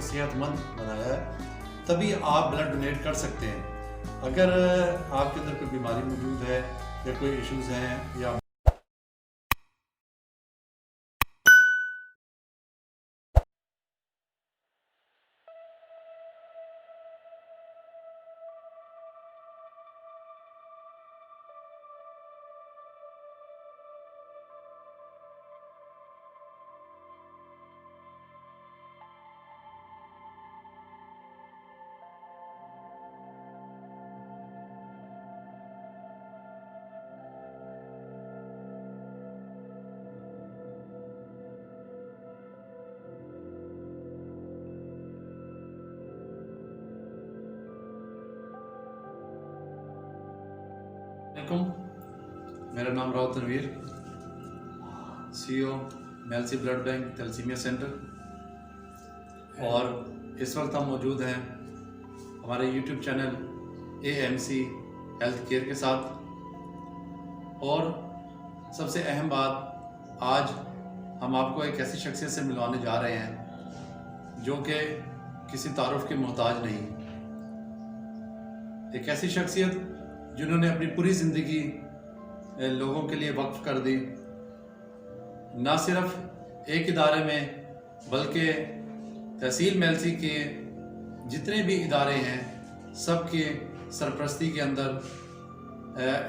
صحت مند بنایا ہے، تبھی آپ بلڈ ڈونیٹ کر سکتے ہیں۔ اگر آپ کے اندر کوئی بیماری موجود ہے یا کوئی ایشوز ہیں یا میرا نام Rao Tanveer, CEO Mailsi blood bank thalassemia centre, اور اس وقت ہم موجود ہیں ہمارے YouTube channel AMC health care کے ساتھ۔ اور سب سے اہم بات، آج ہم آپ کو ایک ایسی شخصیت سے ملوانے جا رہے ہیں جو کہ کسی تعارف کے محتاج نہیں۔ ایک ایسی شخصیت جنہوں نے اپنی پوری زندگی لوگوں کے لیے وقف کر دی، نہ صرف ایک ادارے میں بلکہ تحصیل میلسی کے جتنے بھی ادارے ہیں سب کے سرپرستی کے اندر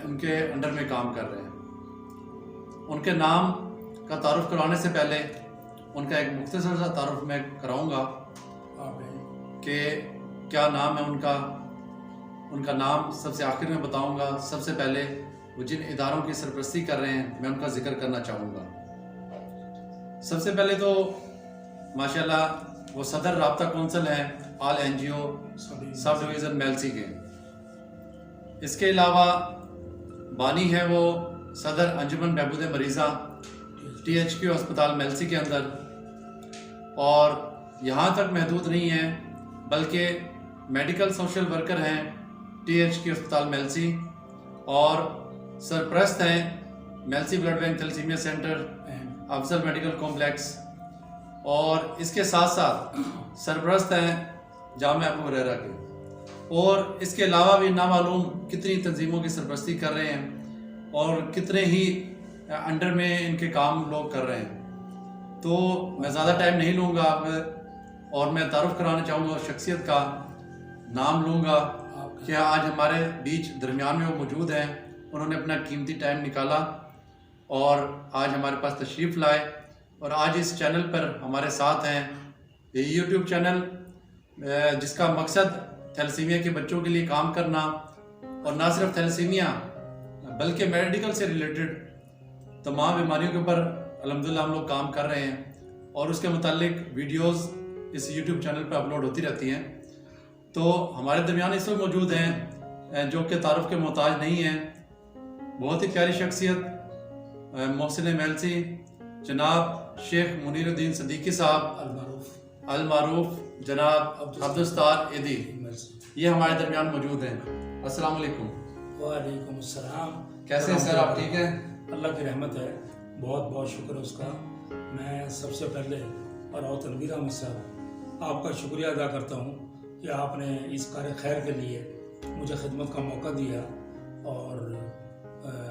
ان کے انڈر میں کام کر رہے ہیں۔ ان کے نام کا تعارف کروانے سے پہلے ان کا ایک مختصر سا تعارف میں کراؤں گا کہ کیا نام ہے ان کا نام سب سے آخر میں بتاؤں گا۔ سب سے پہلے وہ جن اداروں کی سرپرستی کر رہے ہیں میں ان کا ذکر کرنا چاہوں گا۔ سب سے پہلے تو ماشاءاللہ وہ صدر رابطہ کونسل ہیں آل NGO سب ڈویژن میلسی کے۔ اس کے علاوہ بانی ہے وہ صدر انجمن بہبود مریضہ THQ ہسپتال میلسی کے اندر، اور یہاں تک محدود نہیں ہیں بلکہ میڈیکل سوشل ورکر ہیں THQ ہسپتال میلسی، اور سرپرست ہیں Mailsi blood bank thalassemia centre Afzal medical complex, اور اس کے ساتھ ساتھ سرپرست ہیں جامعہ ابو ہریرہ کے، اور اس کے علاوہ بھی نامعلوم کتنی تنظیموں کی سرپرستی کر رہے ہیں اور کتنے ہی انڈر میں ان کے کام لوگ کر رہے ہیں۔ تو میں زیادہ ٹائم نہیں لوں گا اور میں تعارف کرانا چاہوں گا شخصیت کا، نام لوں گا کہ آج ہمارے بیچ درمیان میں وہ موجود ہیں۔ انہوں نے اپنا قیمتی ٹائم نکالا اور آج ہمارے پاس تشریف لائے، اور آج اس چینل پر ہمارے ساتھ ہیں۔ یہ YouTube چینل جس کا مقصد تھیلیسیمیا کے بچوں کے لیے کام کرنا، اور نہ صرف تھیلیسیمیا بلکہ میڈیکل سے ریلیٹڈ تمام بیماریوں کے اوپر الحمدللہ ہم لوگ کام کر رہے ہیں، اور اس کے متعلق ویڈیوز اس YouTube چینل پر اپلوڈ ہوتی رہتی ہیں۔ تو ہمارے درمیان اس وقت موجود ہیں جو کہ تعارف کے محتاج نہیں ہیں، بہت ہی پیاری شخصیت محسن میلسی جناب شیخ منیر الدین صدیقی صاحب المعروف جناب عبدالستار ایدی، یہ ہمارے درمیان موجود ہیں۔ السلام علیکم۔ وعلیکم السلام۔ کیسے ہیں سر آپ؟ ٹھیک ہیں؟ اللہ کی رحمت ہے، بہت بہت شکر اس کا۔ میں سب سے پہلے راؤ تنویر احمد صاحب آپ کا شکریہ ادا کرتا ہوں کہ آپ نے اس کار خیر کے لیے مجھے خدمت کا موقع دیا، اور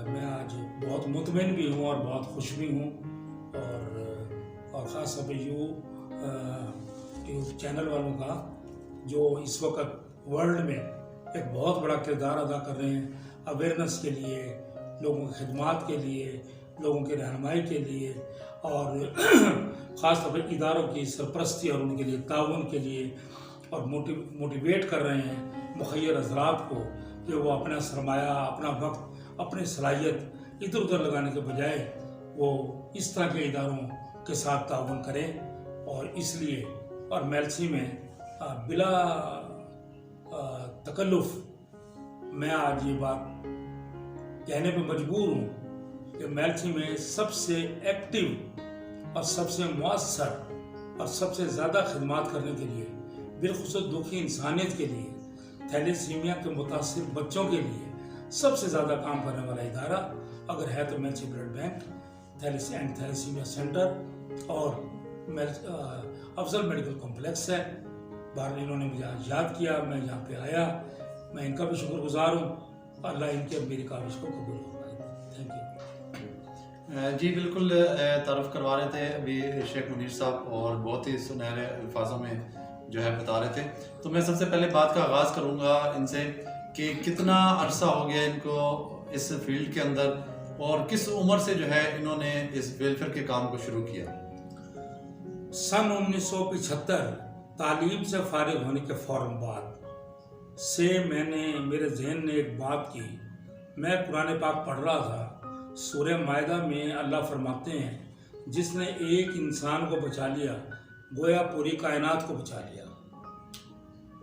میں آج بہت مطمئن بھی ہوں اور بہت خوش بھی ہوں، اور خاص طور پہ یوٹیوب چینل والوں کا جو اس وقت ورلڈ میں ایک بہت بڑا کردار ادا کر رہے ہیں اویئرنیس کے لیے، لوگوں کی خدمات کے لیے، لوگوں کی رہنمائی کے لیے، اور خاص طور پہ اداروں کی سرپرستی اور ان کے لیے تعاون کے لیے، اور موٹیویٹ کر رہے ہیں مخیر حضرات کو کہ وہ اپنا سرمایہ، اپنا وقت، اپنی صلاحیت ادھر ادھر لگانے کے بجائے وہ اس طرح کے اداروں کے ساتھ تعاون کریں۔ اور اس لیے اور میلسی میں بلا تکلف میں آج یہ بات کہنے پہ مجبور ہوں کہ میلسی میں سب سے ایکٹیو اور سب سے مؤثر اور سب سے زیادہ خدمات کرنے کے لیے، بالخصوص دکھی انسانیت کے لیے، تھیلیسیمیا کے متاثر بچوں کے لیے سب سے زیادہ کام کرنے والا ادارہ اگر ہے تو Mailsi blood bank thalassemia centre اور افضل میڈیکل کمپلیکس ہے۔ بہرحال انہوں نے مجھے آج یاد کیا، میں یہاں پہ آیا، میں ان کا بھی شکر گزار ہوں. اللہ ان کے میری کاوش کو قبول فرمائے. Thank you. جی بالکل تعارف کروا رہے تھے ابھی شیخ منیر صاحب، اور بہت ہی سنہرے الفاظوں میں جو ہے بتا رہے تھے. تو میں سب سے پہلے بات کا آغاز کروں گا ان سے کہ کتنا عرصہ ہو گیا ان کو اس فیلڈ کے اندر، اور کس عمر سے جو ہے انہوں نے اس ویلفیئر کے کام کو شروع کیا؟ سن 1975 تعلیم سے فارغ ہونے کے فوراً بعد سے میرے ذہن نے ایک بات کی. میں قرآن پاک پڑھ رہا تھا، سورہ مائدہ میں اللہ فرماتے ہیں جس نے ایک انسان کو بچا لیا گویا پوری کائنات کو بچا لیا.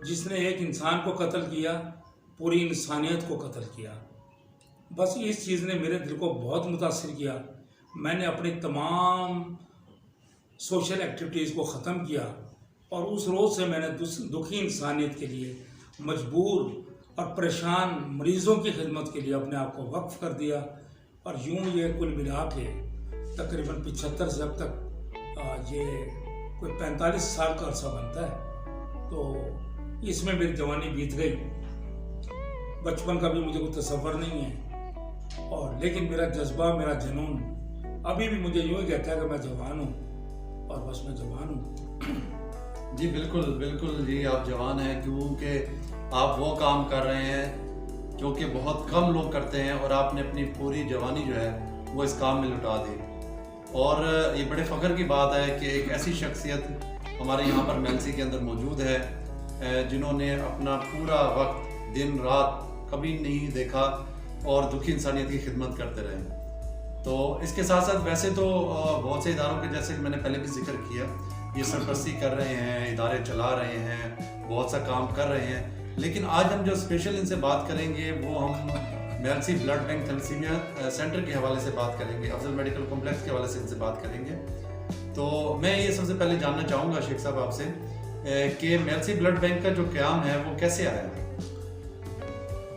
جس نے ایک انسان کو قتل کیا پوری انسانیت کو قتل کیا. بس اس چیز نے میرے دل کو بہت متاثر کیا. میں نے اپنی تمام سوشل ایکٹیویٹیز کو ختم کیا، اور اس روز سے میں نے دکھی انسانیت کے لیے، مجبور اور پریشان مریضوں کی خدمت کے لیے اپنے آپ کو وقف کر دیا. اور یوں یہ کل ملا کے تقریباً 75 سے اب تک یہ کوئی 45 سال کا عرصہ بنتا ہے. تو اس میں میری جوانی بیت گئی. بچپن کا بھی مجھے کوئی تصور نہیں ہے، اور لیکن میرا جذبہ، میرا جنون ابھی بھی مجھے یوں ہی کہتا ہے کہ میں جوان ہوں، اور بس میں جوان ہوں. جی بالکل بالکل جی، آپ جوان ہیں کیونکہ آپ وہ کام کر رہے ہیں جو کہ بہت کم لوگ کرتے ہیں، اور آپ نے اپنی پوری جوانی جو ہے وہ اس کام میں لٹا دی. اور یہ بڑے فخر کی بات ہے کہ ایک ایسی شخصیت ہمارے یہاں پر میلسی کے اندر موجود ہے جنہوں نے اپنا پورا وقت دن رات کبھی نہیں دیکھا اور دکھی انسانیت کی خدمت کرتے رہے. تو اس کے ساتھ ساتھ ویسے تو بہت سے اداروں کے، جیسے کہ میں نے پہلے بھی ذکر کیا، یہ سرپرستی کر رہے ہیں، ادارے چلا رہے ہیں، بہت سا کام کر رہے ہیں. لیکن آج ہم جو اسپیشل ان سے بات کریں گے وہ ہم Mailsi blood bank thalassemia centre کے حوالے سے بات کریں گے، افضل میڈیکل کمپلیکس کے حوالے سے ان سے بات کریں گے. تو میں یہ سب سے پہلے جاننا چاہوں گا شیخ صاحب آپ سے کہ میلسی بلڈ بینک کا جو قیام ہے وہ کیسے آیا ہے؟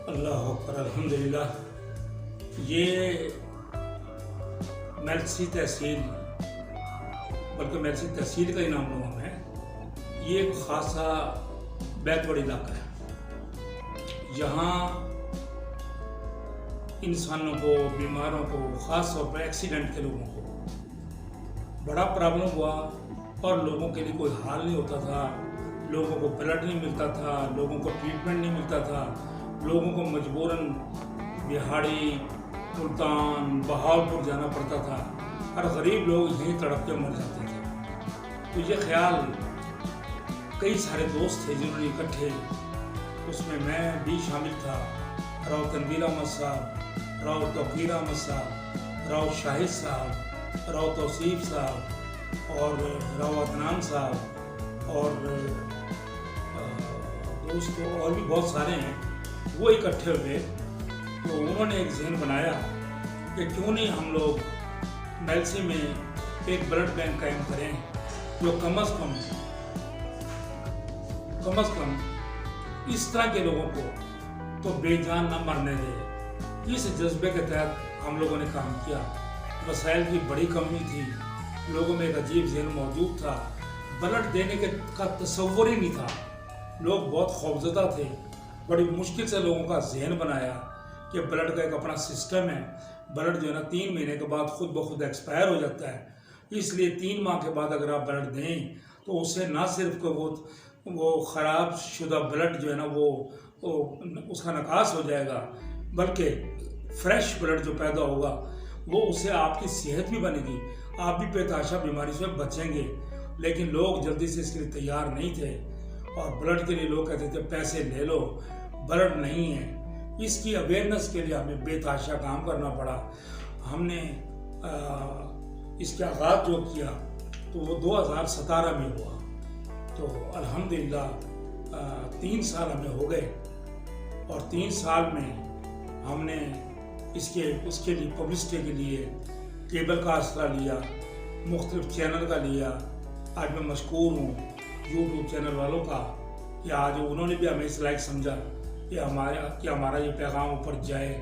اللہ اکبر، الحمدللہ. یہ میلسی تحصیل، بلکہ میلسی تحصیل کا ہی نام نام ہے، یہ ایک خاصا بیک ورڈ علاقہ ہے. یہاں انسانوں کو، بیماروں کو، خاص طور پر ایکسیڈنٹ کے لوگوں کو بڑا پرابلم ہوا، اور لوگوں کے لیے کوئی حال نہیں ہوتا تھا. لوگوں کو بلڈ نہیں ملتا تھا، لوگوں کو ٹریٹمنٹ نہیں ملتا تھا. لوگوں کو مجبوراً بہاڑی، ملتان، بہاولپور جانا پڑتا تھا، اور غریب لوگ یہیں تڑپ کے مر جاتے تھے. تو یہ خیال کئی سارے دوست تھے جنہوں نے اکٹھے، اس میں بھی شامل تھا، راؤ تنویر احمد صاحب، راؤ توقیر احمد صاحب، راؤ شاہد صاحب، راؤ توصیف صاحب، اور راؤ عدنان صاحب، اور دوست اور بھی بہت سارے ہیں. وہ اکٹھے ہوئے تو انہوں نے ایک ذہن بنایا کہ کیوں نہیں ہم لوگ میلسی میں ایک بلڈ بینک قائم کریں جو کم از کم اس طرح کے لوگوں کو تو بے جان نہ مرنے دے. اس جذبے کے تحت ہم لوگوں نے کام کیا. وسائل کی بڑی کمی تھی، لوگوں میں ایک عجیب ذہن موجود تھا، بلڈ دینے کا تصور ہی نہیں تھا. لوگ بہت خوفزدہ تھے. بڑی مشکل سے لوگوں کا ذہن بنایا کہ بلڈ کا ایک اپنا سسٹم ہے. بلڈ جو ہے نا 3 مہینے کے بعد خود بخود ایکسپائر ہو جاتا ہے، اس لیے 3 ماہ کے بعد اگر آپ بلڈ دیں تو اس سے نہ صرف کہ وہ خراب شدہ بلڈ جو ہے نا وہ اس کا نکاس ہو جائے گا، بلکہ فریش بلڈ جو پیدا ہوگا وہ اس سے آپ کی صحت بھی بنے گی، آپ بھی پیتاشا بیماری سے بچیں گے. لیکن لوگ جلدی سے اس کے لیے تیار نہیں تھے، اور بلڈ کے لیے لوگ کہتے تھے پیسے لے لو، بلڈ نہیں ہے. اس کی اویئرنس کے لیے ہمیں بے تحاشا کام کرنا پڑا. ہم نے اس کا آغاز جو کیا تو وہ 2017 میں ہوا. تو الحمدللہ 3 سال ہمیں ہو گئے، اور 3 سال میں ہم نے اس کے لیے پبلسٹی کے لیے کیبل کا آسرا لیا، مختلف چینل کا لیا. آج میں مشکور ہوں یوٹیوب چینل والوں کا کہ آج انہوں نے بھی ہمیں اس لائق سمجھا کہ ہمارا یہ پیغام اوپر جائے.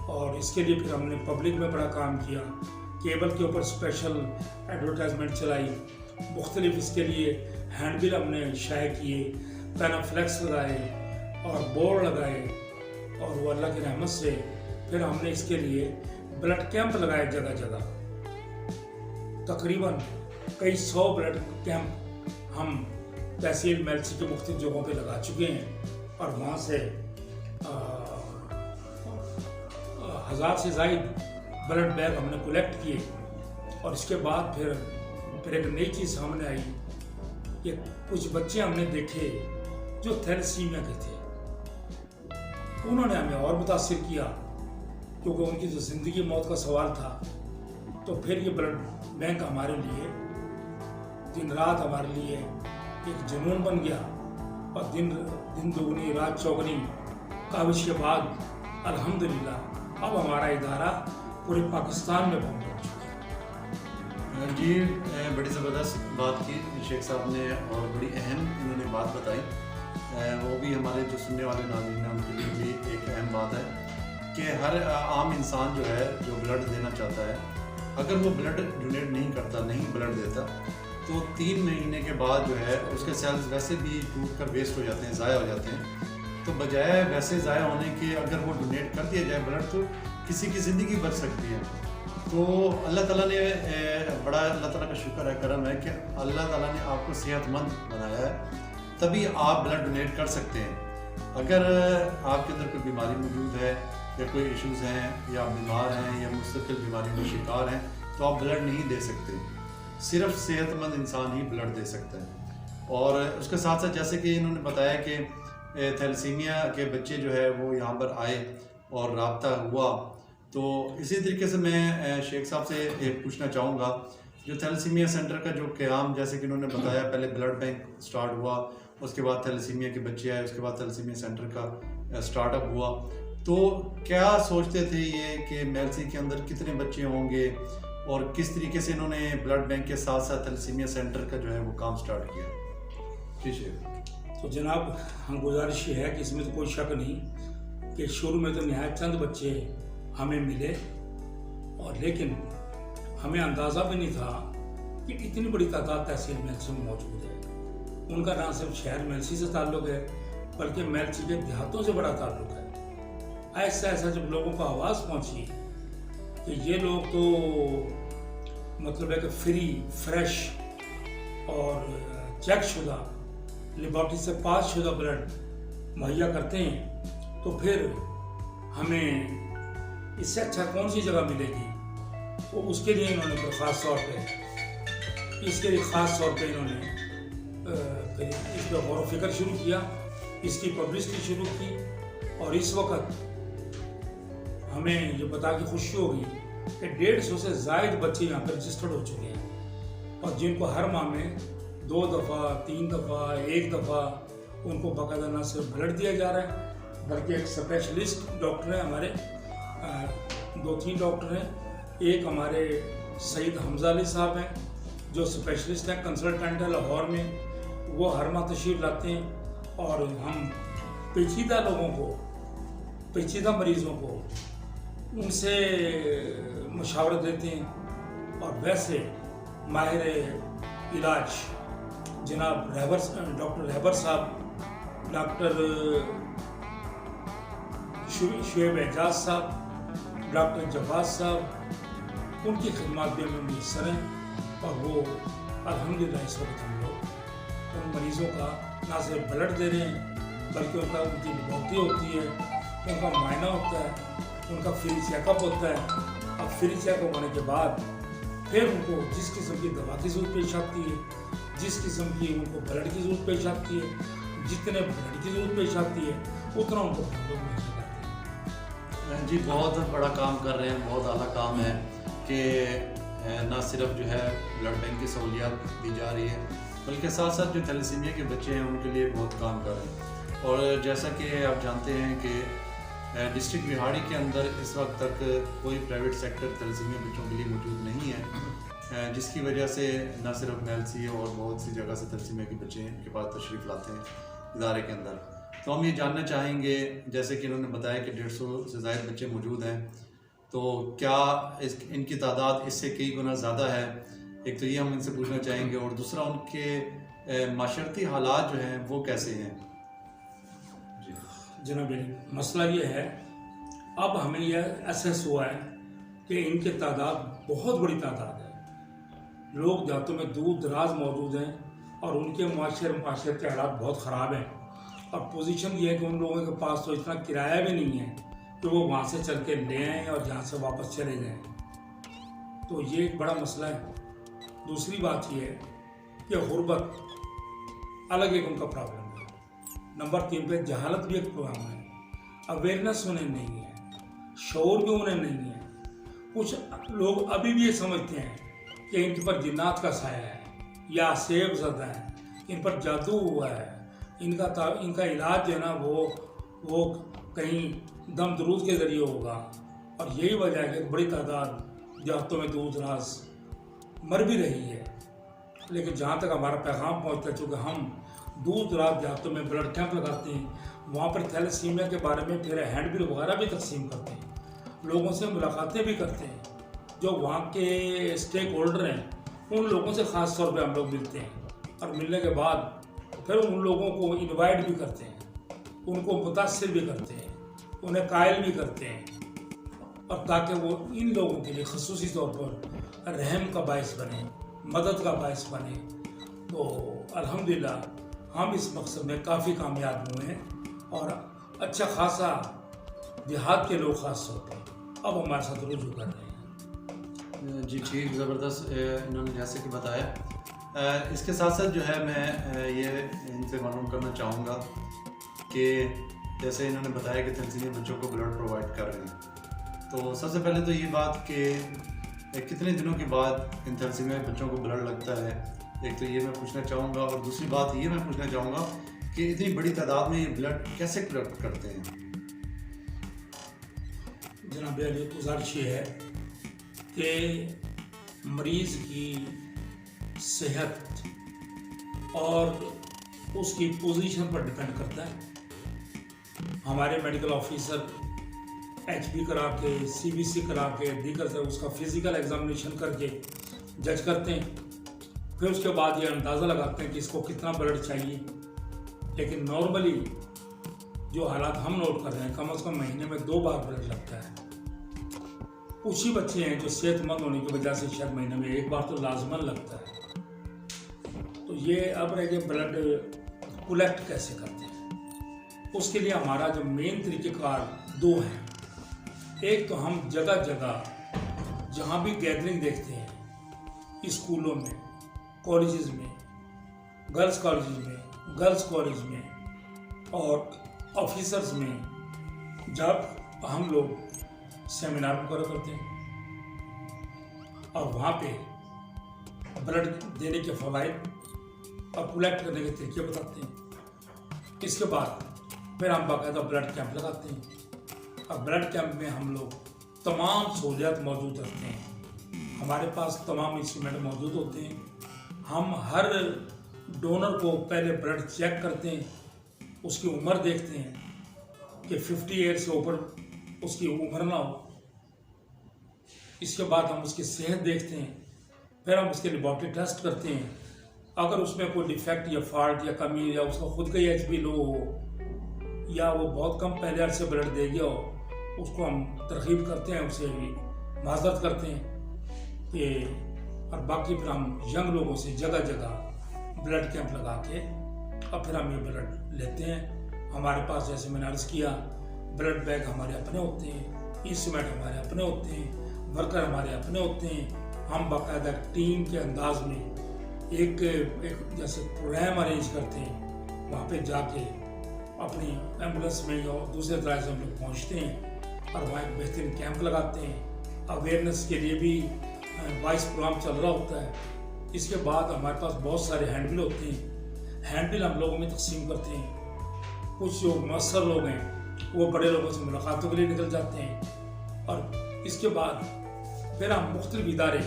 اور اس کے لیے پھر ہم نے پبلک میں بڑا کام کیا، کیبل کے اوپر اسپیشل ایڈورٹائزمنٹ چلائی، مختلف اس کے لیے ہینڈ بل ہم نے شائع کیے، پینافلیکس لگائے اور بورڈ لگائے، اور وہ اللہ کی رحمت سے پھر ہم نے اس کے لیے بلڈ کیمپ لگائے جگہ جگہ، تقریباً کئی 100 بلڈ کیمپ ہم تحصیل میلسی کے مختلف جگہوں پہ لگا چکے ہیں، اور وہاں سے 1000 سے زائد بلڈ بیگ ہم نے کلیکٹ کیے۔ اور اس کے بعد پھر ایک نئی چیز سامنے آئی کہ کچھ بچے ہم نے دیکھے جو تھیلیسیمیا کے تھے، انہوں نے ہمیں اور متاثر کیا، کیونکہ ان کی جو زندگی موت کا سوال تھا۔ تو پھر یہ بلڈ بینک ہمارے لیے دن رات ہمارے لیے ایک جنون بن گیا، اور دن دگنی رات چوگنی کاوش کے بعد الحمدللہ اب ہمارا ادارہ پورے پاکستان میں پہنچ چکا ہے۔ جی بڑی زبردست بات کی شیخ صاحب نے، اور بڑی اہم انہوں نے بات بتائی، وہ بھی ہمارے جو سننے والے ناظرین ہیں ان کے لیے بھی ایک اہم بات ہے کہ ہر عام انسان جو ہے جو بلڈ دینا چاہتا ہے، اگر وہ بلڈ ڈونیٹ نہیں کرتا، نہیں بلڈ دیتا، تو 3 مہینے کے بعد جو ہے اس کے سیلز ویسے بھی ٹوٹ کر ویسٹ ہو جاتے ہیں، ضائع ہو جاتے ہیں۔ تو بجائے ویسے ضائع ہونے کے اگر وہ ڈونیٹ کر دیا جائے بلڈ، تو کسی کی زندگی بچ سکتی ہے۔ تو اللہ تعالیٰ نے بڑا اللہ تعالیٰ کا شکر ہے، کرم ہے کہ اللہ تعالیٰ نے آپ کو صحت مند بنایا ہے، تبھی آپ بلڈ ڈونیٹ کر سکتے ہیں۔ اگر آپ کے اندر کوئی بیماری موجود ہے یا کوئی ایشوز ہیں یا آپ بیمار ہیں یا مستقل بیماری کا شکار ہیں، تو آپ بلڈ نہیں دے سکتے۔ صرف صحت مند انسان ہی بلڈ دے سکتا ہے۔ اور اس کے ساتھ ساتھ جیسے کہ انہوں نے بتایا کہ تھیلیسیمیا کے بچے جو ہے وہ یہاں پر آئے اور رابطہ ہوا، تو اسی طریقے سے میں شیخ صاحب سے پوچھنا چاہوں گا، جو تھیلیسیمیا سینٹر کا جو قیام، جیسے کہ انہوں نے بتایا پہلے بلڈ بینک سٹارٹ ہوا، اس کے بعد تھیلیسیمیا کے بچے آئے، اس کے بعد تھیلیسیمیا سینٹر کا سٹارٹ اپ ہوا، تو کیا سوچتے تھے یہ کہ میلسی کے اندر کتنے بچے ہوں گے، اور کس طریقے سے انہوں نے بلڈ بینک کے ساتھ ساتھ تھیلیسیمیا سینٹر کا جو ہے وہ کام سٹارٹ کیا؟ جی شیخ۔ تو جناب، ہم گزارش یہ ہے کہ اس میں تو کوئی شک نہیں کہ شروع میں تو نہایت چند بچے ہمیں ملے، اور لیکن ہمیں اندازہ بھی نہیں تھا کہ اتنی بڑی تعداد تحصیل میلسی میں موجود ہے۔ ان کا نہ صرف شہر میلسی سے تعلق ہے، بلکہ میلسی کے دیہاتوں سے بڑا تعلق ہے۔ ایسا جب لوگوں کو آواز پہنچی کہ یہ لوگ تو مطلب ہے کہ فری، فریش اور چیک شدہ، لیبارٹری سے پاس شدہ بلڈ مہیا کرتے ہیں، تو پھر ہمیں اس سے اچھا کون سی جگہ ملے گی؟ تو اس کے لیے انہوں نے خاص طور پہ انہوں نے اس پہ غور و فکر شروع کیا، اس کی پبلسٹی شروع کی، اور اس وقت ہمیں یہ بتا کے خوشی ہوگی کہ 150 سے زائد بچے یہاں پر رجسٹرڈ ہو چکے ہیں، اور جن کو ہر ماہ میں 2 دفعہ، 3 دفعہ، 1 دفعہ ان کو باقاعدہ نہ صرف بلڈ دیا جا رہا ہے، بلکہ ایک اسپیشلسٹ ڈاکٹر ہیں ہمارے، 2-3 ڈاکٹر ہیں۔ ایک ہمارے سعید حمزہ علی صاحب ہیں جو اسپیشلسٹ ہیں، کنسلٹنٹ ہیں لاہور میں، وہ ہر ماہ تشریف لاتے ہیں، اور ہم پیچیدہ لوگوں کو، پیچیدہ مریضوں کو ان سے مشاورت دیتے ہیں۔ اور ویسے ماہر علاج جناب ڈاکٹر رہبر صاحب، ڈاکٹر شعیب اعجاز صاحب، ڈاکٹر جواز صاحب، ان کی خدمات بھی ہمیں میسر ہیں، اور وہ الحمدللہ اس وقت ہم لوگ ان مریضوں کا نہ صرف بلڈ دے رہے ہیں، بلکہ ان کی لیبارٹری ہوتی ہے، ان کا معائنہ ہوتا ہے، ان کا فری چیک اپ ہوتا ہے۔ اب فری چیک اپ ہونے کے بعد پھر ان کو جس قسم کی دوا کی ضرورت پیش آتی ہے، جس قسم کی ان کو بلڈ کی ضرورت پیش آتی ہے، جتنے بلڈ کی ضرورت پیش آتی ہے اتنا ان کو ہم لوگ نہیں کرتے ہیں۔ جی بہت بڑا کام کر رہے ہیں، بہت اعلیٰ کام ہے کہ نہ صرف جو ہے بلڈ بینک کی سہولیات دی جا رہی ہے، بلکہ ساتھ ساتھ جو تھیلیسیمیا کے بچے ہیں ان کے لیے بہت کام کر رہے ہیں۔ اور جیسا کہ آپ جانتے ہیں کہ ڈسٹرکٹ بہاڑی کے اندر اس وقت تک کوئی پرائیویٹ سیکٹر تھیلیسیمیا بچوں کے لیے موجود نہیں ہے، جس کی وجہ سے نہ صرف میلسی اور بہت سی جگہ سے تھیلیسیمیا کے بچے ان کے پاس تشریف لاتے ہیں ادارے کے اندر۔ تو ہم یہ جاننا چاہیں گے، جیسے کہ انہوں نے بتایا کہ 150 سے زائد بچے موجود ہیں، تو کیا ان کی تعداد اس سے کئی گنا زیادہ ہے ایک تو یہ ہم ان سے پوچھنا چاہیں گے، اور دوسرا ان کے معاشرتی حالات جو ہیں وہ کیسے ہیں؟ جی جناب، مسئلہ یہ ہے، اب ہمیں یہ احساس ہوا ہے کہ ان کی تعداد بہت بڑی تعداد ہے، لوگ دیہاتوں میں دور دراز موجود ہیں اور ان کے معاشرت کے حالات بہت خراب ہیں، اور پوزیشن یہ ہے کہ ان لوگوں کے پاس تو اتنا کرایہ بھی نہیں ہے کہ وہ وہاں سے چل کے لے آئیں اور یہاں سے واپس چلے جائیں، تو یہ ایک بڑا مسئلہ ہے۔ دوسری بات یہ ہے کہ غربت الگ ایک ان کا پرابلم ہے۔ نمبر 3 پہ جہالت بھی ایک پرابلم ہے، اویئرنیس انہیں نہیں ہے، شعور بھی انہیں نہیں ہے۔ کچھ لوگ ابھی بھی یہ سمجھتے ہیں کہ ان پر جنات کا سایہ ہے یا سیب زدہ ہے، ان پر جادو ہوا ہے، ان کا علاج جو ہے نا وہ کہیں دم درود کے ذریعے ہوگا، اور یہی وجہ ہے کہ بڑی تعداد دیہاتوں میں دور دراز مر بھی رہی ہے۔ لیکن جہاں تک ہمارا پیغام پہنچتا ہے، چونکہ ہم دور دراز دیہاتوں میں بلڈ کیمپ لگاتے ہیں، وہاں پر تھیلیسیمیا کے بارے میں پھر ہینڈ بل وغیرہ بھی تقسیم کرتے ہیں، لوگوں سے ملاقاتیں بھی کرتے ہیں، جو وہاں کے اسٹیک ہولڈر ہیں ان لوگوں سے خاص طور پہ ہم لوگ ملتے ہیں، اور ملنے کے بعد پھر ان لوگوں کو انوائٹ بھی کرتے ہیں، ان کو متاثر بھی کرتے ہیں، انہیں قائل بھی کرتے ہیں، اور تاکہ وہ ان لوگوں کے لیے خصوصی طور پر رحم کا باعث بنے، مدد کا باعث بنے۔ تو الحمدللہ ہم اس مقصد میں کافی کامیاب ہوئے ہیں، اور اچھا خاصا دیہات کے لوگ خاص طور پر اب ہمارے ساتھ رجوع کر رہے ہیں۔ جی ٹھیک، زبردست انہوں نے جیسے کہ بتایا۔ اس کے ساتھ ساتھ جو ہے میں یہ ان سے معلوم کرنا چاہوں گا کہ جیسے انہوں نے بتایا کہ تنظیمیں بچوں کو بلڈ پرووائڈ کر رہی ہیں، تو سب سے پہلے تو یہ بات کہ کتنے دنوں کے بعد ان تنظیمیں بچوں کو بلڈ لگتا ہے، ایک تو یہ میں پوچھنا چاہوں گا، اور دوسری بات یہ میں پوچھنا چاہوں گا کہ اتنی بڑی تعداد میں یہ بلڈ کیسے کلیکٹ کرتے ہیں؟ جناب علی، گزارش یہ ہے کہ مریض کی صحت اور اس کی پوزیشن پر ڈپینڈ کرتا ہے۔ ہمارے میڈیکل آفیسر ایچ بی کرا کے، سی بی سی کرا کے، دیگر سے اس کا فزیکل ایگزامینیشن کر کے جج کرتے ہیں، پھر اس کے بعد یہ اندازہ لگاتے ہیں کہ اس کو کتنا بلڈ چاہیے۔ لیکن نارملی جو حالات ہم نوٹ کر رہے ہیں، کم از کم مہینے میں 2 بار بلڈ لگتا ہے۔ کچھ ہی بچے ہیں جو صحت مند ہونے کی وجہ سے شاید مہینے میں 1 بار تو لازماً لگتا ہے۔ تو یہ اب رہ کہ بلڈ کلیکٹ کیسے کرتے ہیں، اس کے لیے ہمارا جو مین طریقہ کار 2 ہیں۔ ایک تو ہم جگہ جگہ جہاں بھی گیدرنگ دیکھتے ہیں، اسکولوں میں، کالجز میں، گرلز کالجز میں، گرلز کالج میں اور آفیسرز میں، جب ہم لوگ سیمینار مقرر کرتے ہیں اور وہاں پہ بلڈ دینے کے فوائد اور کلیکٹ کرنے کے طریقے بتاتے ہیں۔ اس کے بعد پھر ہم باقاعدہ بلڈ کیمپ لگاتے ہیں، اور بلڈ کیمپ میں ہم لوگ تمام سہولیات موجود رکھتے ہیں، ہمارے پاس تمام انسٹرومنٹ موجود ہوتے ہیں۔ ہم ہر ڈونر کو پہلے بلڈ چیک کرتے ہیں، اس کی عمر دیکھتے ہیں کہ 50 ایئر سے اوپر اس کی عمر نہ ہو۔ اس کے بعد ہم اس کی صحت دیکھتے ہیں، پھر ہم اس کے لیبارٹری ٹیسٹ کرتے ہیں۔ اگر اس میں کوئی ڈیفیکٹ یا فالٹ یا کمی، یا اس کا خود کا ایچ بی لو ہو، یا وہ بہت کم پہلے عرصے بلڈ دے گیا ہو، اس کو ہم ترغیب کرتے ہیں، اسے معذرت کرتے ہیں کہ، اور باقی پھر ہم ینگ لوگوں سے جگہ جگہ بلڈ کیمپ لگا کے اور پھر ہم یہ بلڈ لیتے ہیں۔ ہمارے پاس جیسے میں نے عرض کیا، بلڈ بیگ ہمارے اپنے ہوتے ہیں، انسٹرومنٹ ہمارے اپنے ہوتے ہیں، ورکر ہمارے اپنے ہوتے ہیں۔ ہم باقاعدہ ٹیم کے انداز میں ایک جیسے پروگرام ارینج کرتے ہیں، وہاں پہ جا کے اپنی ایمبولینس میں یا دوسرے طرح سے ہم لوگ پہنچتے ہیں اور وہاں ایک بہترین کیمپ لگاتے ہیں۔ اویئرنیس کے لیے بھی وائس پروگرام چل رہا ہوتا ہے۔ اس کے بعد ہمارے پاس بہت سارے ہینڈ بل ہوتے ہیں، ہینڈ بل ہم لوگوں میں تقسیم کرتے ہیں۔ کچھ جو مؤثر لوگ ہیں وہ بڑے لوگوں سے ملاقاتوں کے لیے نکل جاتے ہیں، اور اس کے بعد پھر ہم مختلف ادارے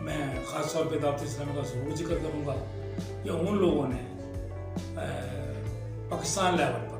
میں خاص طور پہ دعوت اسلامی کا ضرور ذکر کروں گا کہ ان لوگوں نے پاکستان لیول پر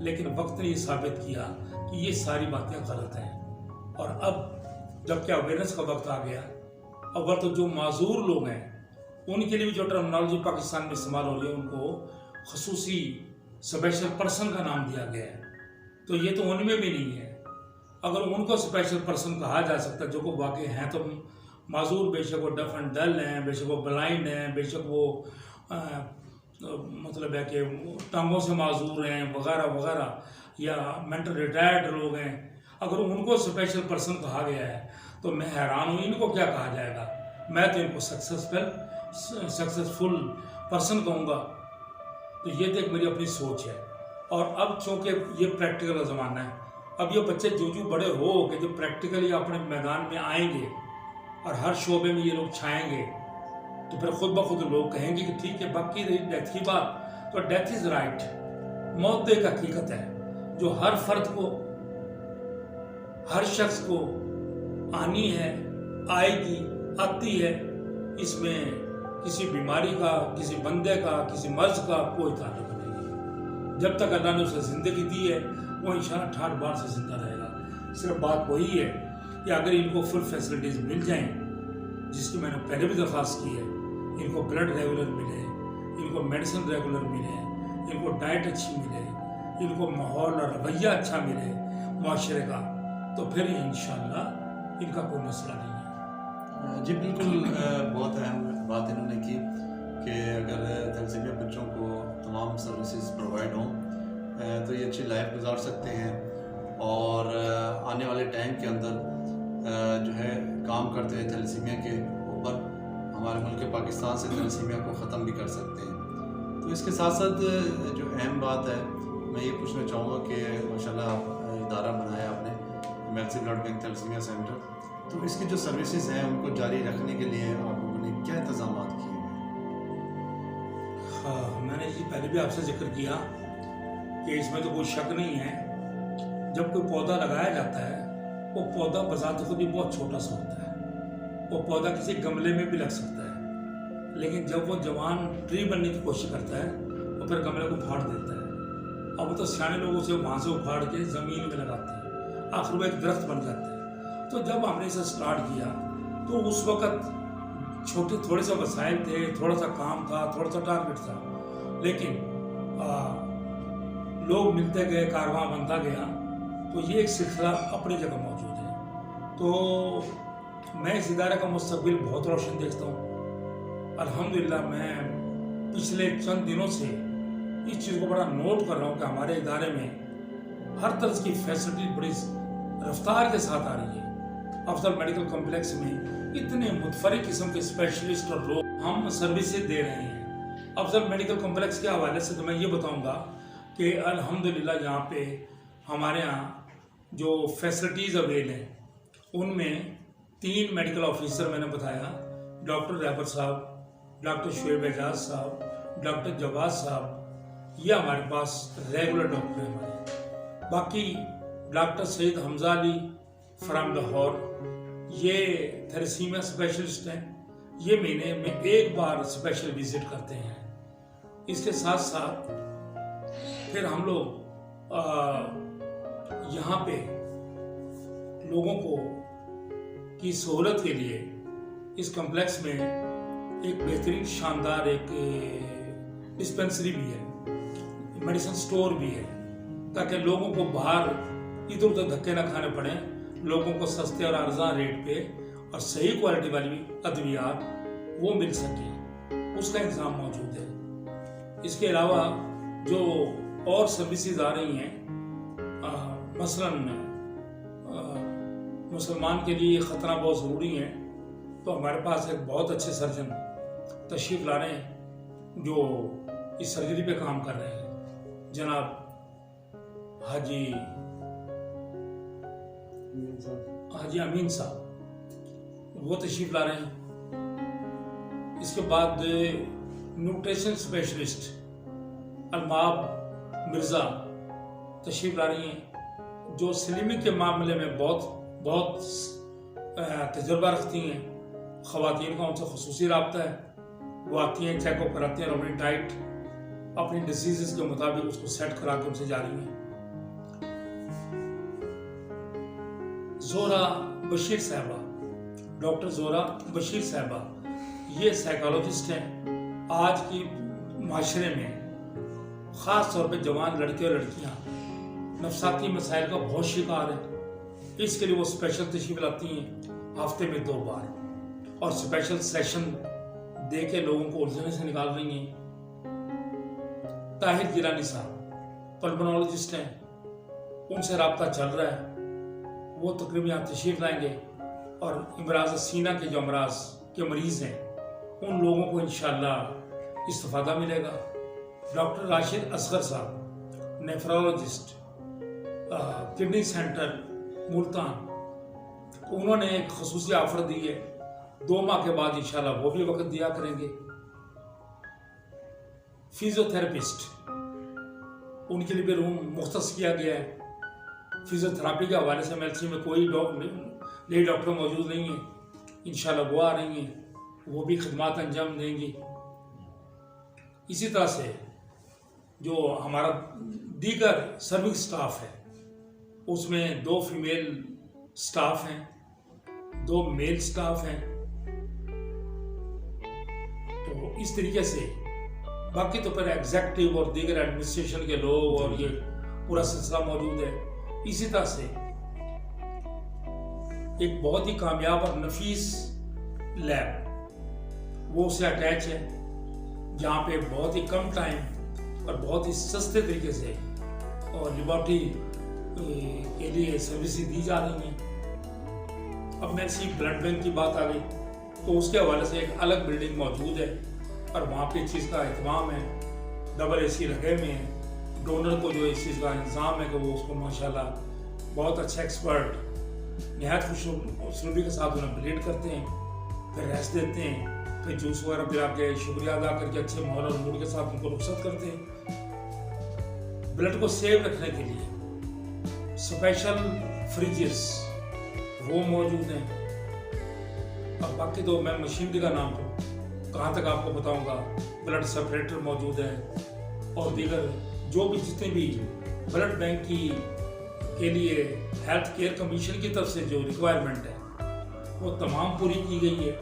لیکن وقت نے یہ ثابت کیا کہ یہ ساری باتیں غلط ہیں. اور اب جب کہ اویئرنیس کا وقت آ گیا، اول تو جو معذور لوگ ہیں ان کے لیے بھی جو ٹرمنالوجی پاکستان میں استعمال ہو رہی ہے، ان کو خصوصی اسپیشل پرسن کا نام دیا گیا ہے. تو یہ تو ان میں بھی نہیں ہے. اگر ان کو اسپیشل پرسن کہا جا سکتا جو کہ واقع ہیں، تو معذور بے شک وہ ڈف اینڈ ڈل ہیں، بے شک وہ بلائنڈ ہیں، بے شک وہ مطلب ہے کہ ٹانگوں سے معذور ہیں وغیرہ وغیرہ، یا مینٹل ریٹائرڈ لوگ ہیں، اگر ان کو اسپیشل پرسن کہا گیا ہے تو میں حیران ہوں ان کو کیا کہا جائے گا. میں تو ان کو سکسیسفل پرسن کہوں گا. تو یہ تو ایک میری اپنی سوچ ہے. اور اب چونکہ یہ پریکٹیکل کا زمانہ ہے، اب یہ بچے جو بڑے ہو کہ جو پریکٹیکلی اپنے میدان میں آئیں گے اور ہر شعبے میں یہ لوگ چھائیں گے، تو پھر خود بخود لوگ کہیں گے کہ ٹھیک ہے، باقی رہی ڈیتھ کی بات، تو ڈیتھ از رائٹ. موت تو ایک حقیقت ہے جو ہر فرد کو، ہر شخص کو آنی ہے، آئے گی، آتی ہے. اس میں کسی بیماری کا، کسی بندے کا، کسی مرض کا کوئی تعلق نہیں ہے. جب تک اللہ نے اسے زندگی دی ہے وہ انشاءاللہ 68 بار سے زندہ رہے گا. صرف بات وہی ہے کہ اگر ان کو فل فیسلٹیز مل جائیں، جس کی میں نے پہلے بھی درخواست کی ہے، ان کو بلڈ ریگولر ملے، ان کو میڈیسن ریگولر ملے، ان کو ڈائٹ اچھی ملے، ان کو ماحول اور رویہ اچھا ملے معاشرے کا، تو پھر انشاءاللہ ان کا کوئی مسئلہ نہیں ہے. جی بالکل، بہت اہم بات انہوں نے کی کہ اگر تھیلیسیمیا بچوں کو تمام سروسز پرووائڈ ہوں تو یہ اچھی لائف گزار سکتے ہیں، اور آنے والے ٹائم کے اندر جو ہے کام کرتے ہیں تھیلیسیمیا کے اوپر، ہمارے ملک پاکستان سے تھیلیسیمیا کو ختم بھی کر سکتے ہیں. تو اس کے ساتھ ساتھ جو اہم بات ہے، میں یہ پوچھنا چاہوں گا کہ ماشاءاللہ آپ ادارہ بنایا آپ نے میرسی بلڈ بینک تھیلیسیمیا سینٹر، تو اس کی جو سروسز ہیں ان کو جاری رکھنے کے لیے آپ لوگوں نے کیا انتظامات کیے ہوئے ہیں؟ ہاں، میں نے پہلے بھی آپ سے ذکر کیا کہ اس میں تو کوئی شک نہیں ہے. جب کوئی پودا لگایا جاتا ہے، وہ پودا بذات خود بھی بہت چھوٹا سا ہوتا ہے. وہ پودا کسی گملے میں بھی لگ سکتا ہے، لیکن جب وہ جوان ٹری بننے کی کوشش کرتا ہے وہ پھر گملے کو پھاڑ دیتا ہے. اب وہ تو سیانے لوگ اسے وہاں سے اکھاڑ کے زمین میں لگاتے ہیں، آخر وہ ایک درخت بن جاتا ہے. تو جب ہم نے اسے سٹارٹ کیا تو اس وقت تھوڑے سے وسائل تھے، تھوڑا سا کام تھا، تھوڑا سا ٹارگٹ تھا، لیکن لوگ ملتے گئے، کارواں بنتا گیا، تو یہ ایک سلسلہ اپنی جگہ موجود ہے. تو میں اس ادارے کا مستقبل بہت روشن دیکھتا ہوں. الحمدللہ میں پچھلے چند دنوں سے اس چیز کو بڑا نوٹ کر رہا ہوں کہ ہمارے ادارے میں ہر طرح کی فیسلٹی بڑی رفتار کے ساتھ آ رہی ہے. افضل میڈیکل کمپلیکس میں اتنے متفرق قسم کے اسپیشلسٹ اور لوگ ہم سروسز دے رہے ہیں. افضل میڈیکل کمپلیکس کے حوالے سے تو میں یہ بتاؤں گا کہ الحمدللہ یہاں پہ ہمارے ہاں جو فیسلٹیز اویل ہیں ان میں 3 میڈیکل آفیسر میں نے بتایا، ڈاکٹر رہبر صاحب، ڈاکٹر شعیب اعجاز صاحب، ڈاکٹر جواز صاحب، یہ ہمارے پاس ریگولر ڈاکٹر ہیں ہمارے. باقی doctor Syed Hamza Ali from Lahore, یہ تھیلیسیمیا اسپیشلسٹ ہیں. یہ مہینے میں 1 بار اسپیشل وزٹ کرتے ہیں. اس کے ساتھ ساتھ پھر ہم لوگ یہاں پہ لوگوں کو کی سہولت کے لیے اس کمپلیکس میں ایک بہترین شاندار ایک ڈسپینسری بھی ہے، میڈیسن سٹور بھی ہے، تاکہ لوگوں کو باہر ادھر ادھر دھکے نہ کھانے پڑیں، لوگوں کو سستے اور ارزاں ریٹ پہ اور صحیح کوالٹی والی ادویات وہ مل سکیں، اس کا انتظام موجود ہے. اس کے علاوہ جو اور سروسز آ رہی ہیں، مثلاً مسلمان کے لیے خطرہ بہت ضروری ہے، تو ہمارے پاس ایک بہت اچھے سرجن تشریف لا رہے ہیں جو اس سرجری پہ کام کر رہے ہیں. جناب حاجی امین صاحب وہ تشریف لا رہے ہیں. اس کے بعد نیوٹریشن اسپیشلسٹ الماب مرزا تشریف لا رہی ہیں، جو سلیمنگ کے معاملے میں بہت تجربہ رکھتی ہیں. خواتین کا ان سے خصوصی رابطہ ہے، وہ آتی ہیں، چیک اپ کراتی ہیں اور اپنی ڈائٹ اپنی ڈیزیزز کے مطابق اس کو سیٹ کرا کے ان سے جا رہی ہیں. زورا بشیر صاحبہ، ڈاکٹر زورا بشیر صاحبہ یہ سائیکالوجسٹ ہیں. آج کی معاشرے میں خاص طور پہ جوان لڑکے اور لڑکیاں نفسیاتی مسائل کا بہت شکار ہیں. اس کے لیے وہ اسپیشل تشریف لاتی ہیں ہفتے میں 2 بار، اور اسپیشل سیشن دے کے لوگوں کو الجھنے سے نکال رہی ہیں. طاہر گیلانی صاحب پلمونالوجسٹ ہیں، ان سے رابطہ چل رہا ہے. وہ تقریباً یہاں تشریف لائیں گے اور امراض سینہ کے جو امراض کے مریض ہیں ان لوگوں کو انشاءاللہ استفادہ ملے گا. ڈاکٹر راشد اصغر صاحب نیفرولوجسٹ، کڈنی سینٹر ملتان، انہوں نے ایک خصوصی آفر دی ہے. 2 ماہ کے بعد انشاءاللہ وہ بھی وقت دیا کریں گے. فیزیو تھراپسٹ، ان کے لیے بھی روم مختص کیا گیا ہے. فیزیو تھراپی کے حوالے سے میلسی میں کوئی نئی ڈاکٹر موجود نہیں ہیں. انشاءاللہ وہ آ رہی ہیں، وہ بھی خدمات انجام دیں گی. اسی طرح سے جو ہمارا دیگر سروس سٹاف ہے اس میں 2 فیمیل سٹاف ہیں، 2 میل سٹاف ہیں. تو اس طریقے سے باقی تو پھر ایگزیکٹو اور دیگر ایڈمنسٹریشن کے لوگ اور یہ پورا سلسلہ موجود ہے. اسی طرح سے ایک بہت ہی کامیاب اور نفیس لیب وہ اسے اٹیچ ہے، جہاں پہ بہت ہی کم ٹائم اور بہت ہی سستے طریقے سے اور لیبارٹری کے لیے سروسز دی جا رہی ہیں. اب میں سی بلڈ بینک کی بات آ گئی تو اس کے حوالے سے ایک الگ بلڈنگ موجود ہے اور وہاں پہ اس چیز کا اہتمام ہے. ڈبل اے سی لگے ہوئے ہیں. ڈونر کو جو اس چیز کا انتظام ہے کہ وہ اس کو ماشاءاللہ بہت اچھا ایکسپرٹ نہایت خوش اسلوبی کے ساتھ انہیں بلیڈ کرتے ہیں، پھر ریسٹ دیتے ہیں، پھر جوس وغیرہ پلا کے شکریہ ادا کر کے اچھے ماحول اور موڈ کے ساتھ ان کو رخصت کرتے ہیں. بلڈ کو سیو رکھنے کے لیے اسپیشل فریجز وہ موجود ہیں. اب باقی تو میں مشینری کا نام تو کہاں تک آپ کو بتاؤں گا. بلڈ سپریٹر موجود ہے اور دیگر جو بھی جتنے بھی بلڈ بینک کے لیے ہیلتھ کیئر کمیشن کی طرف سے جو ریکوائرمنٹ ہے وہ تمام پوری کی گئی ہے.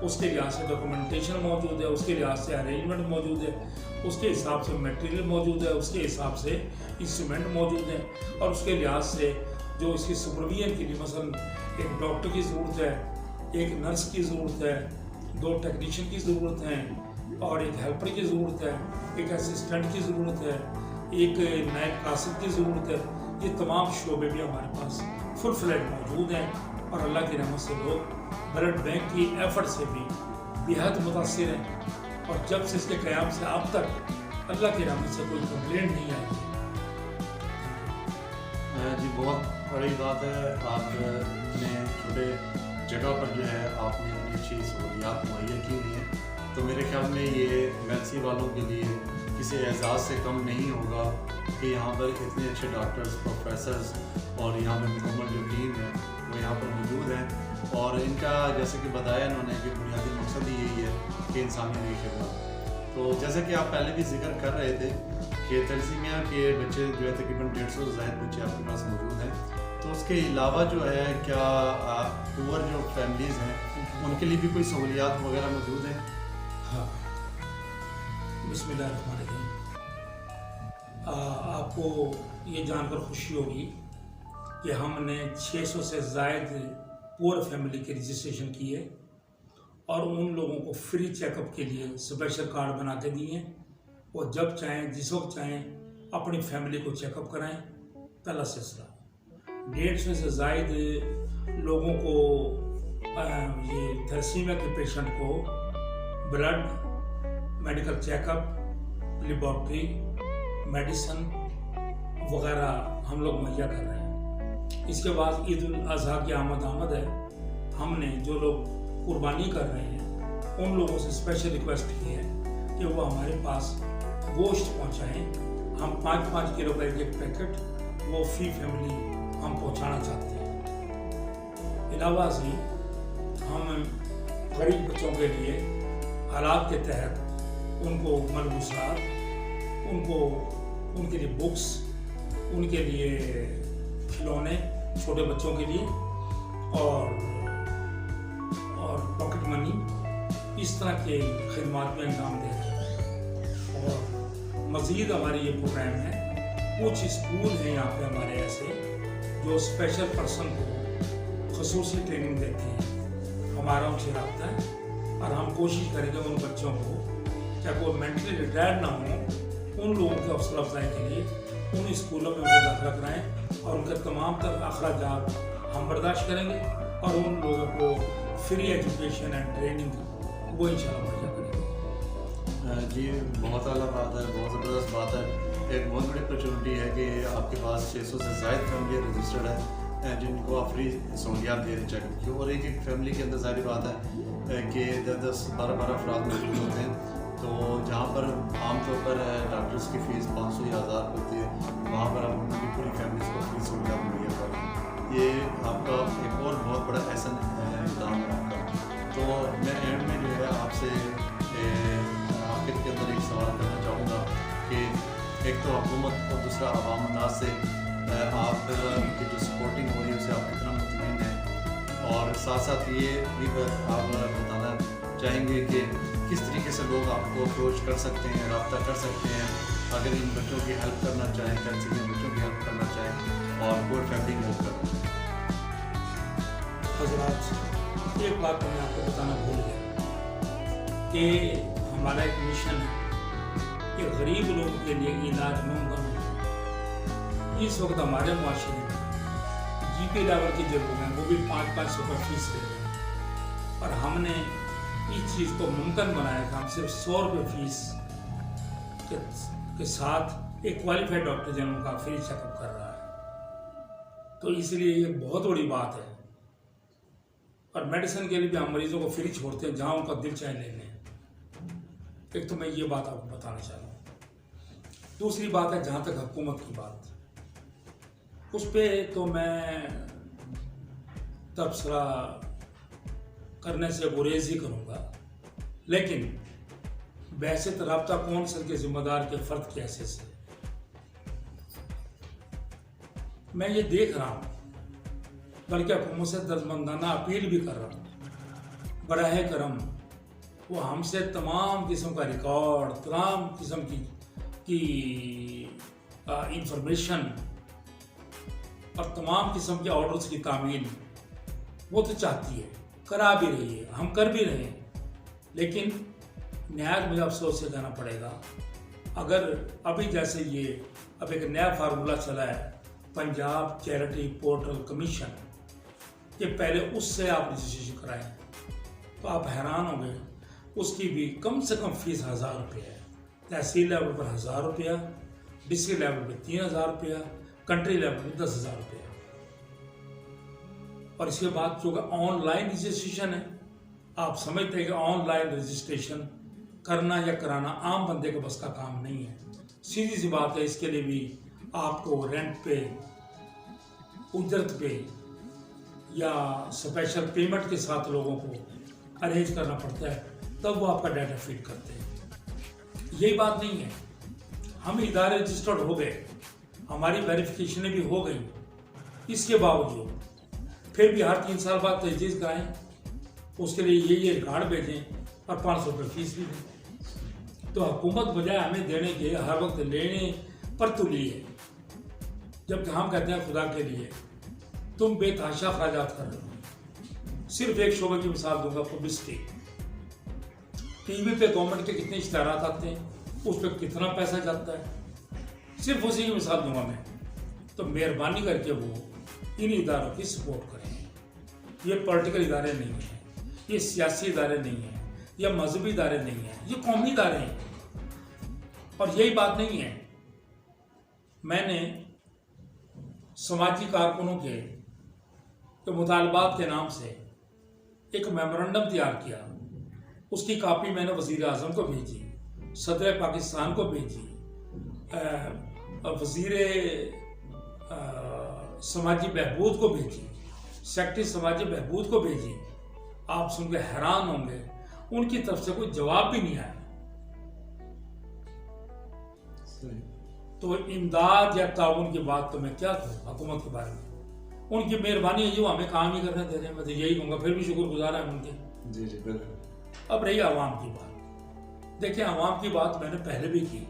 اس کے لحاظ سے ڈاکومنٹیشن موجود ہے، اس کے لحاظ سے ارینجمنٹ موجود ہے، اس کے حساب سے میٹیریل موجود ہے، اس کے حساب سے انسٹرومنٹ موجود ہیں، اور اس کے لحاظ سے جو اس کی سپرویژن کے لیے مثلا ایک ڈاکٹر کی ضرورت ہے، ایک نرس کی ضرورت ہے، 2 ٹیکنیشین کی ضرورت ہے، اور ایک ہیلپر کی ضرورت ہے، ایک اسسٹنٹ کی ضرورت ہے، ایک نائب قاصد کی ضرورت ہے. یہ تمام شعبے بھی ہمارے پاس فل فلیٹ موجود ہیں اور اللہ کی رحمت سے لوگ بلڈ بینک کی ایفرٹ سے بھی بےحد متاثر ہیں. اور جب سے اس کے قیام سے اب تک اللہ کی رحمت سے کوئی کمپلینٹ نہیں آئی. جی بہت بڑی بات ہے. آپ نے چھوٹے جگہ پر جو ہے آپ نے اچھی سہولیات مہیا کی ہوئی ہیں، تو میرے خیال میں یہ میلسی والوں کے لیے کسی اعزاز سے کم نہیں ہوگا کہ یہاں پر اتنے اچھے ڈاکٹرز، پروفیسرز اور یہاں پر مکمل جو ٹیم ہے وہ یہاں پر موجود ہیں. اور ان کا جیسے کہ بتایا انہوں نے کہ بنیادی مقصد ہی یہی ہے کہ انسانیت کی خدمت. تو جیسے کہ آپ پہلے بھی ذکر کر رہے تھے کہ تھیلیسیمیا کے بچے جو ہے تقریباً 150 زائد بچے آپ کے پاس موجود ہیں. تو اس کے علاوہ جو ہے کیا پور جو فیملیز ہیں ان کے لیے بھی کوئی سہولیات وغیرہ موجود ہیں؟ ہاں، بسم اللہ الرحمن الرحیم. آپ کو یہ جان کر خوشی ہوگی کہ ہم نے 600 سے زائد پور فیملی کی رجسٹریشن کی ہے اور ان لوگوں کو فری چیک اپ کے لیے اسپیشل کارڈ بنا کے دیے ہیں. وہ جب چاہیں جس وقت چاہیں اپنی فیملی کو چیک اپ کرائیں. پہلا سلسلہ 150 سے زائد لوگوں کو یہ تھیلیسیمیا کے پیشنٹ کو blood, medical check up, laboratory, medicine وغیرہ ہم لوگ مہیا کر رہے ہیں. اس کے بعد عید الاضحیٰ کی آمد ہے. ہم نے جو لوگ قربانی کر رہے ہیں ان لوگوں سے اسپیشل ریکویسٹ کی ہے کہ وہ ہمارے پاس گوشت پہنچائیں. ہم 5-5 کلو کا ایک پیکٹ وہ فی فیملی ہم پہنچانا چاہتے ہیں. علاوہ ازیں ہم غریب بچوں کے لیے حالات کے تحت ان کو ملبوسات، ان کے لیے بکس، ان کے لیے کھلونے چھوٹے بچوں کے لیے اور پاکٹ منی اس طرح کے خدمات میں انجام دے رہے ہیں. اور مزید ہمارے یہ پروگرام ہے. کچھ اسکول ہیں یہاں پہ ہمارے ایسے جو اسپیشل پرسن کو خصوصی ٹریننگ دیتے ہیں. ہمارا ان سے رابطہ ہے اور ہم کوشش کریں گے ان بچوں کو چاہے وہ مینٹلی ریٹائرڈ نہ ہوں ان لوگوں کی حوصلہ افزائی کے لیے ان اسکولوں میں وہ داخلہ کرائیں اور ان کے تمام تر اخراجات ہم برداشت کریں گے اور ان لوگوں کو فری ایجوکیشن اینڈ ٹریننگ وہ انشاءاللہ مہیا کریں گے. جی بہت اعلیٰ بات ہے, بہت زبردست بات ہے. ایک بہت بڑی اپرچونٹی ہے کہ آپ کے پاس 600 سے زائد فیملی رجسٹرڈ ہے جن کو آپ فری سہولیات دے رہے چاہیے. اور ایک فیملی کے اندر ظاہری بات ہے کہ 10-12 افراد موجود ہوتے ہیں. تو جہاں پر عام طور پر ڈاکٹرس کی فیس 500 یا 1000 ہوتی ہے وہاں پر آپ ان کی پوری فیملیز کو فری سہولیات مہیا کریں. یہ آپ کا ایک اور بہت بڑا احسن اقدام ہے آپ کا. تو میں اینڈ میں جو ہے آپ سے آخر کے اندر ایک سوال کرنا چاہوں گا کہ ایک تو حکومت اور دوسرا عوام الناس سے آپ کی جو سپورٹنگ ہو رہی ہے اسے آپ کتنا مطمئن ہیں, اور ساتھ ساتھ یہ بھی آپ بتانا چاہیں گے کہ کس طریقے سے لوگ آپ کو اپروچ کر سکتے ہیں, رابطہ کر سکتے ہیں اگر ان بچوں کی ہیلپ کرنا چاہیں, کینسر بچوں کی ہیلپ کرنا چاہیں اور پور فیملی کی ہیلپ کرنا چاہیں. حضرات ایک بات میں آپ کو بتانا بھول گیا کہ ہمارا ایک مشن ہے کہ غریب لوگوں کے لیے علاج ممکن ہو. اس وقت ہمارے معاشرے میں جی پی لیول کے جو لوگ ہیں وہ بھی 500 روپے فیس لے رہے ہیں اور ہم نے اس چیز کو ممکن بنایا کہ ہم صرف 100 روپے فیس کے ساتھ ایک کوالیفائڈ ڈاکٹر جنہوں کا فری چیک اپ کر رہا ہے. تو اس لیے یہ بہت بڑی بات ہے. اور میڈیسن کے لیے بھی ہم مریضوں کو فری چھوڑتے ہیں جہاں ان کا دل چاہے لے لیں. ایک تو میں یہ بات آپ کو بتانا چاہ رہا ہوں. دوسری بات ہے جہاں تک حکومت کی بات, اس پہ تو میں تبصرہ کرنے سے گریز ہی کروں گا, لیکن بحثیت رابطہ کونسل کے ذمہ دار کے فرد کے حیثیت سے میں یہ دیکھ رہا ہوں, بلکہ حکومت سے دردمندانہ اپیل بھی کر رہا ہوں, براہ کرم وہ ہم سے تمام قسم کا ریکارڈ, تمام قسم کی انفارمیشن اور تمام قسم کے آرڈرز کی تعمیل وہ تو چاہتی ہے, کرا بھی رہی ہے, ہم کر بھی رہے ہیں, لیکن نہایت مجھے افسوس سے کہنا پڑے گا اگر ابھی جیسے یہ اب ایک نیا فارمولہ چلا ہے پنجاب چیریٹی پورٹل کمیشن کہ پہلے اس سے آپ رجسٹریشن کرائیں تو آپ حیران ہوں گے. اس کی بھی کم سے کم فیس 1000 روپیہ ہے. تحصیل لیول پر 1000 روپیہ, ڈسٹرکٹ لیول پہ 3000 روپیہ, کنٹری لیول پہ 10,000 روپیہ. اور اس کے بعد جو کہ آن لائن رجسٹریشن ہے, آپ سمجھتے ہیں کہ آن لائن رجسٹریشن کرنا یا کرانا عام بندے کے بس کا کام نہیں ہے. سیدھی سی بات ہے, اس کے لیے بھی آپ کو رینٹ پہ, اجرت پہ یا اسپیشل پیمنٹ کے ساتھ لوگوں کو ارینج کرنا پڑتا ہے, تب وہ آپ کا ڈیٹا فیڈ کرتے ہیں. یہی بات نہیں ہے. ہم ادارے رجسٹرڈ ہو گئے, ہماری ویریفیکیشنیں بھی ہو گئیں, اس کے باوجود پھر بھی ہر 3 سال بعد تجدید کرائیں, اس کے لیے یہ ریکارڈ بھیجیں اور 500 روپے فیس بھی دیں. تو حکومت بجائے ہمیں دینے کے ہر وقت لینے پر تلی ہے, جبکہ ہم کہتے ہیں خدا کے لیے تم بے تحاشا اخراجات کر رہے ہو. صرف ایک شعبے کی مثال دوں گا, پبلسٹی. ٹی وی پہ گورنمنٹ کے کتنے اشتہارات آتے ہیں, اس پہ کتنا پیسہ جاتا ہے, صرف اسی کی مثال دوں گا میں. تو مہربانی کر کے وہ ان اداروں کی سپورٹ کریں. یہ پولیٹیکل ادارے نہیں ہیں, یہ سیاسی ادارے نہیں ہیں, یہ مذہبی ادارے نہیں ہیں, یہ قومی ادارے ہیں. اور یہی بات نہیں ہے, میں نے سماجی کارکنوں کے مطالبات کے نام سے ایک میمورنڈم تیار کیا. اس کی کاپی میں نے وزیر اعظم کو بھیجی, صدر پاکستان کو بھیجی, وزیر سماجی بہبود کو بھیجی, سیکرٹری سماجی بہبود کو بھیجی. آپ سن کے حیران ہوں گے, ان کی طرف سے کوئی جواب بھی نہیں آیا. تو امداد یا تعاون کی بات تو میں کیا کروں حکومت کے بارے میں. ان کی مہربانی ہے جو ہمیں کام ہی کرنے دے رہے ہیں. میں تو یہی کہوں گا, پھر بھی شکر گزار ہیں ان کے. جی جی بالکل. اب رہی عوام کی بات. دیکھیں عوام کی بات میں نے پہلے بھی کی.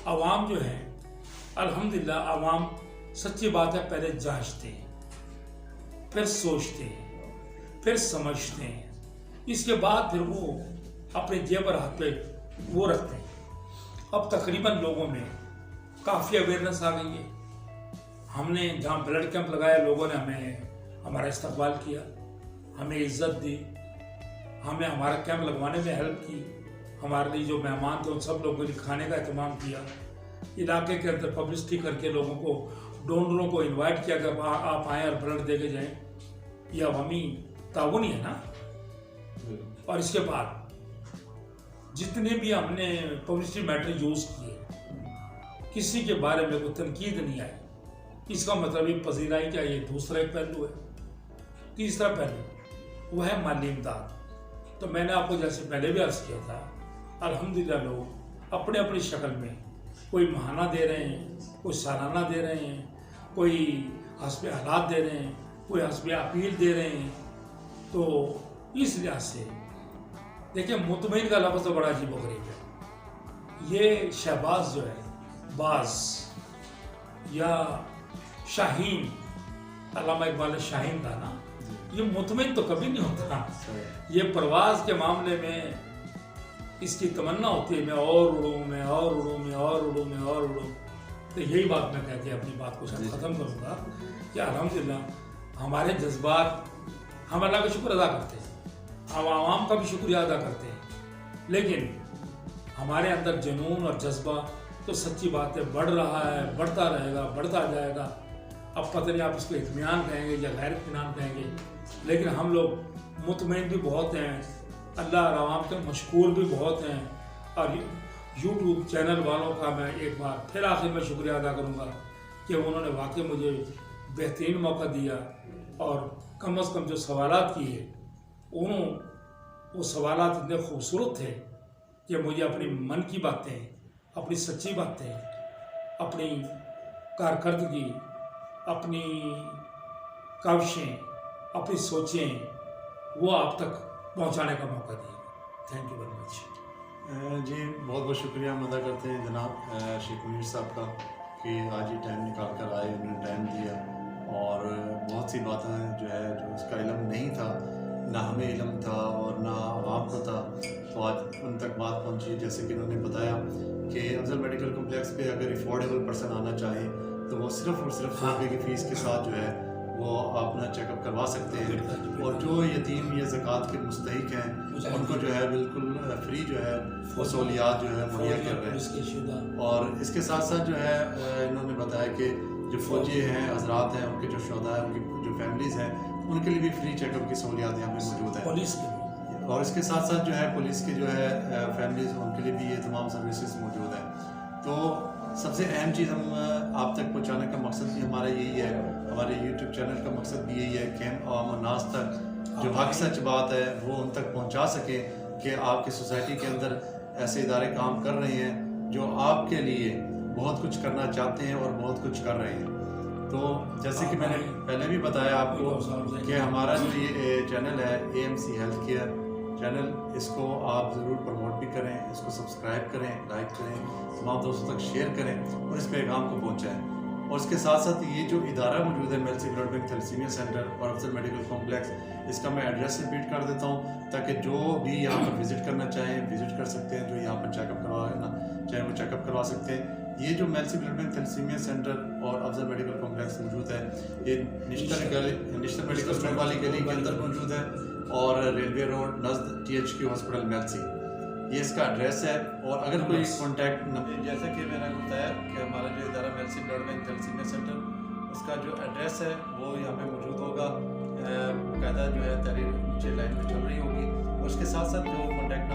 عوام جو ہے الحمدللہ عوام سچی بات ہے پہلے جانچتے ہیں, پھر سوچتے ہیں, پھر سمجھتے ہیں, اس کے بعد پھر وہ اپنے جیب اور ہاتھ پہ وہ رکھتے ہیں. اب تقریباً لوگوں میں کافی اویئرنیس آ گئی ہے. ہم نے جہاں بلڈ کیمپ لگایا لوگوں نے ہمارا استقبال کیا, ہمیں عزت دی, ہمیں ہمارا کیمپ لگوانے میں ہیلپ کی. ہمارے لیے جو مہمان تھے ان سب لوگوں نے کھانے کا اہتمام کیا. علاقے کے اندر پبلسٹی کر کے لوگوں کو, ڈونروں کو انوائٹ کیا کہ آپ آئیں اور بلڈ دے کے جائیں. یہ عوامی تعاون ہی ہے نا. اور اس کے بعد جتنے بھی ہم نے پبلسٹی میٹر یوز کیے, کسی کے بارے میں کوئی تنقید نہیں آئی. اس کا مطلب یہ پذیرائی کیا, یہ دوسرا ایک پہلو ہے. تیسرا پہلو وہ ہے مالی امداد. تو میں نے آپ کو جیسے پہلے بھی عرض کیا تھا, الحمدللہ لوگ اپنے اپنی شکل میں کوئی ماہانہ دے رہے ہیں, کوئی سالانہ دے رہے ہیں, کوئی حسب حالات دے رہے ہیں, کوئی حسب اپیل دے رہے ہیں. تو اس لحاظ سے دیکھیں مطمئن کا لفظ تو بڑا عجیب و غریب ہے. یہ شہباز جو ہے, باز یا شاہین, علامہ اقبال شاہین تھا نا, یہ مطمئن تو کبھی نہیں ہوتا. یہ پرواز کے معاملے میں اس کی تمنا ہوتی ہے میں اور اڑوں, میں اور اڑوں, میں اور اڑوں, میں اور اڑوں. تو یہی بات میں کہہ کے اپنی بات کو ختم کروں گا کہ الحمدللہ ہمارے جذبات, ہم اللہ کا شکر ادا کرتے ہیں, ہم عوام کا بھی شکریہ ادا کرتے ہیں, لیکن ہمارے اندر جنون اور جذبہ تو سچی بات ہے بڑھ رہا ہے, بڑھتا رہے گا, بڑھتا جائے گا. اب پتہ نہیں آپ اس کو اطمینان کہیں گے یا غیر اطمینان کہیں گے, لیکن ہم لوگ مطمئن بھی بہت ہیں, اللہ اور عوام کے مشکور بھی بہت ہیں. اور یوٹیوب چینل والوں کا میں ایک بار پھر آخر میں شکریہ ادا کروں گا کہ انہوں نے واقعی مجھے بہترین موقع دیا, اور کم از کم جو سوالات کیے وہ سوالات اتنے خوبصورت تھے کہ مجھے اپنی من کی باتیں, اپنی سچی باتیں, اپنی کارکردگی, اپنی کاوشیں, اپنی سوچیں وہ آپ تک پہنچانے کا موقع دیا. Thank you very much. جی بہت بہت شکریہ ہم ادا کرتے ہیں جناب شیخ منیر صاحب کا کہ آج یہ ٹائم نکال کر آئے, انہوں نے ٹائم دیا. اور بہت سی باتیں جو ہے جو اس کا علم نہیں تھا, نہ ہمیں علم تھا اور نہ عوام کو تھا, تو آج ان تک بات پہنچی. جیسے کہ انہوں نے بتایا کہ افضل میڈیکل کمپلیکس پہ اگر افورڈیبل پرسن آنا چاہے تو وہ صرف اور صرف 100 روپے کی فیس کے ساتھ جو ہے وہ اپنا چیک اپ کروا سکتے ہیں. اور جو یتیم یا زکوٰۃ کے مستحق ہیں ان کو جو ہے بالکل فری جو ہے وہ سہولیات جو ہے مہیا کر رہے ہیں. اور اس کے ساتھ ساتھ جو ہے انہوں نے بتایا کہ جو فوجی ہیں حضرات ہیں, ان کے جو شہداء ہیں, ان کی جو فیملیز ہیں, ان کے لیے بھی فری چیک اپ کی سہولیات یہاں پہ موجود ہے. پولیس کے, اور اس کے ساتھ ساتھ جو ہے پولیس کے جو ہے فیملیز, ان کے لیے بھی یہ تمام سروسز موجود ہیں. تو سب سے اہم چیز ہم آپ تک پہنچانے کا مقصد بھی ہمارا یہی ہے, ہمارے یوٹیوب چینل کا مقصد بھی یہی ہے کہ ہم عوام الناس تک جو حق سچ بات ہے وہ ان تک پہنچا سکیں کہ آپ کی سوسائٹی کے اندر ایسے ادارے کام کر رہے ہیں جو آپ کے لیے بہت کچھ کرنا چاہتے ہیں اور بہت کچھ کر رہے ہیں. تو جیسے کہ میں نے پہلے بھی بتایا آپ کو کہ ہمارا جو یہ چینل ہے AMC ہیلتھ کیئر چینل, اس کو آپ ضرور پروموٹ بھی کریں, اس کو سبسکرائب کریں, لائک کریں, تمام دوستوں تک شیئر کریں اور اس پیغام کو پہنچائیں. اور اس کے ساتھ ساتھ یہ جو ادارہ موجود ہے Mailsi blood bank thalassemia centre اور افضل میڈیکل کمپلیکس, اس کا میں ایڈریس ریپیٹ کر دیتا ہوں تاکہ جو بھی یہاں پر وزٹ کرنا چاہیں وزٹ کر سکتے ہیں, جو یہاں پر چیک اپ کروانا چاہیں وہ چیک اپ کروا سکتے ہیں. یہ جو Mailsi blood bank thalassemia centre اور افضل میڈیکل کمپلیکس موجود ہے یہ نشتر میڈیکل اسٹور والی گلی کے اندر موجود ہے, اور ریلوے روڈ نزد THQ ہاسپٹل میلسی, یہ اس کا ایڈریس ہے. اور اگر کوئی کانٹیکٹ جیسا کہ میں نے بتایا کہ ہمارا جو ادارہ Mailsi blood bank thalassemia centre, اس کا جو ایڈریس ہے وہ یہاں پہ موجود ہوگا, باقاعدہ جو ہے تحریر نیچے لائن میں چل رہی ہوگی. اور اس کے ساتھ ساتھ جو کانٹیکٹ